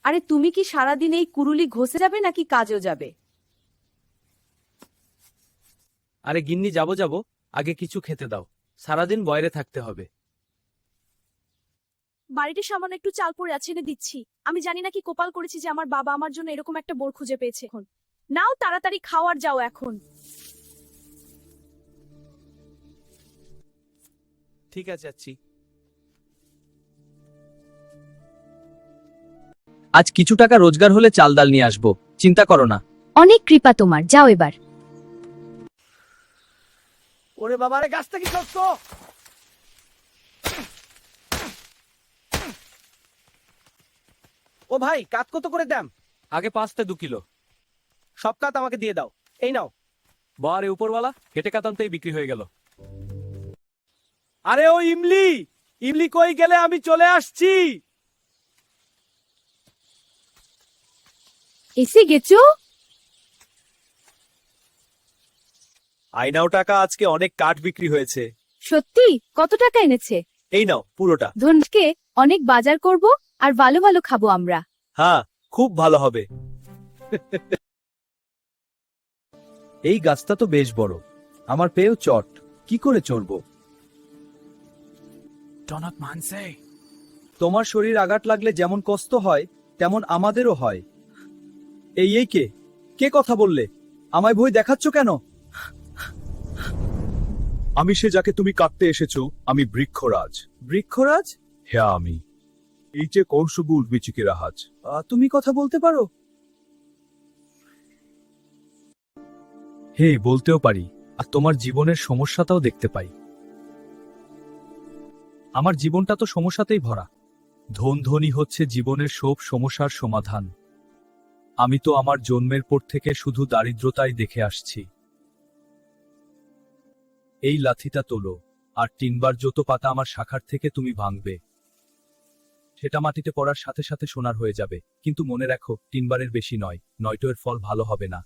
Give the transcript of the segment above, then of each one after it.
আরে তুমি কি সারাদিন এই কুরুলি ঘষে যাবে নাকি কাজেও যাবে? আরে গিন্নি, যাব আগে কিছু খেতে দাও, সারাদিন বাইরে থাকতে হবে। বাড়িতে সামান্য একটু চাল পড়ে আছে, এনে দিচ্ছি। আমি জানি না কি কপাল করেছি যে আমার বাবা আমার জন্য এরকম একটা বোর খুঁজে পেয়েছে। এখন নাও, তাড়াতাড়ি খাওয়ার যাও এখন। ঠিক আছে, যাচ্ছি। আজ কিছু টাকা রোজগার হলে চাল ডাল নিয়ে আসবো, চিন্তা করো না। অনেক কৃপা তোমার, যাও এবার। ওরে বাবা রে, গাছটা কি শক্ত! ও ভাই, কাঠ কত করে দাম? আগে 5 কিলো। সব কাঠ আমাকে দিয়ে দাও। এই নাও। বারে উপরওয়ালা, কেটে কাটানতেই বিক্রি হয়ে গেল। আরে ও ইমলি, ইমলি কই গেলে? আমি চলে আসছি। এসে গেছো? আই নাও টাকা, আজকে অনেক কাঠ বিক্রি হয়েছে। সত্যি? কত টাকা এনেছে? এই নাও পুরোটা। ধনকে অনেক বাজার করব আর ভালো ভালো খাবো আমরা। হ্যাঁ, খুব ভালো হবে। এই গাছটা তো বেশ বড়, আমার পেয়েও চট, কি করে চড়বো? তোমার শরীর আঘাত লাগলে যেমন কষ্ট হয় তেমন আমাদেরও হয়। এই কে কে কথা বললে? আমায় ভয় দেখাচ্ছ কেন? আমি সে যাকে তুমি কাটতে এসেছো। আমি বৃক্ষরাজ। বৃক্ষরাজ? হ্যাঁ আমি। এই যে কৌশবু উদ্ভিচিকে রাহাজ। তুমি কথা বলতে পারো? হে, বলতেও পারি, আর তোমার জীবনের সমস্যাটাও দেখতে পাই। আমার জীবনটা তো সমস্যাতেই ভরা। ধনী হচ্ছে জীবনের সব সমস্যার সমাধান। আমি তো আমার জন্মের পর থেকে শুধু দারিদ্রতাই দেখে আসছি। এই লাথিটা তোলো, আর 3বার যত পাতা আমার শাখার থেকে তুমি ভাঙবে, সেটা মাটিতে পড়ার সাথে সাথে সোনার হয়ে যাবে। কিন্তু মনে রাখো, 3বারের বেশি নয়, নয়তো এর ফল ভালো হবে না।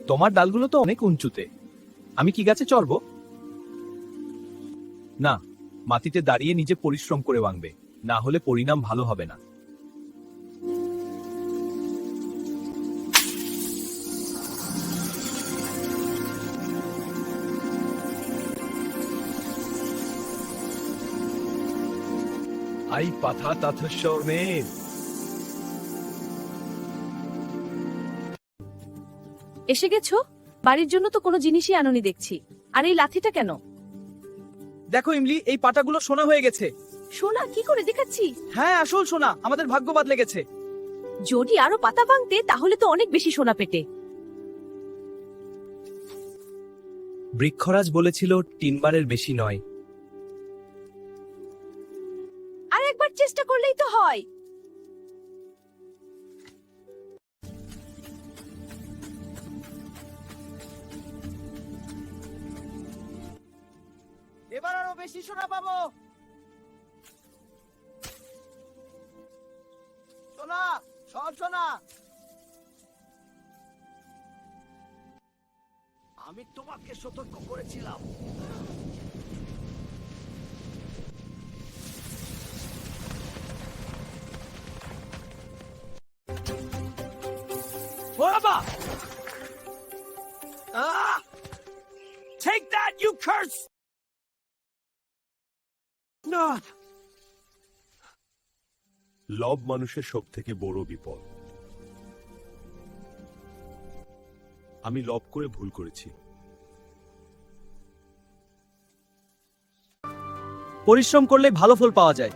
তোমার ডালগুলো তো অনেক উঁচুতে, আমি কি গাছে চড়বো? না, মাটিতে দাঁড়িয়ে নিজে পরিশ্রম করে ভাঙবে, না হলে পরিণাম ভালো হবে না। আই পাথা তাথস্বর্ণের। এসে গেছো? বাড়ির জন্য তো কোনো জিনিসই আনোনি দেখছি। আর এই লাঠিটা কেন? দেখো ইমলি, এই পাতাগুলো সোনা হয়ে গেছে। সোনা? কি করে দেখাচ্ছি? হ্যাঁ, আসল সোনা। আমাদের ভাগ্যবাদ লেগেছে। যদি আরো পাতা ভাঙতে তাহলে তো অনেক বেশি সোনা পেটে। বৃক্ষরাজ বলেছিল 3বারের বেশি নয়। আর একবার চেষ্টা করলেই তো হয়। এবার আরো বেশি সোনা পাবো। সোনা, সব সোনা। আমি তোমাকে সতর্ক করেছিলাম। বাবা! Take that, you curse! No! লব মানুষের সব থেকে বড় বিপদ। আমি লব করে ভুল করেছি। পরিশ্রম করলে ভালো ফল পাওয়া যায়,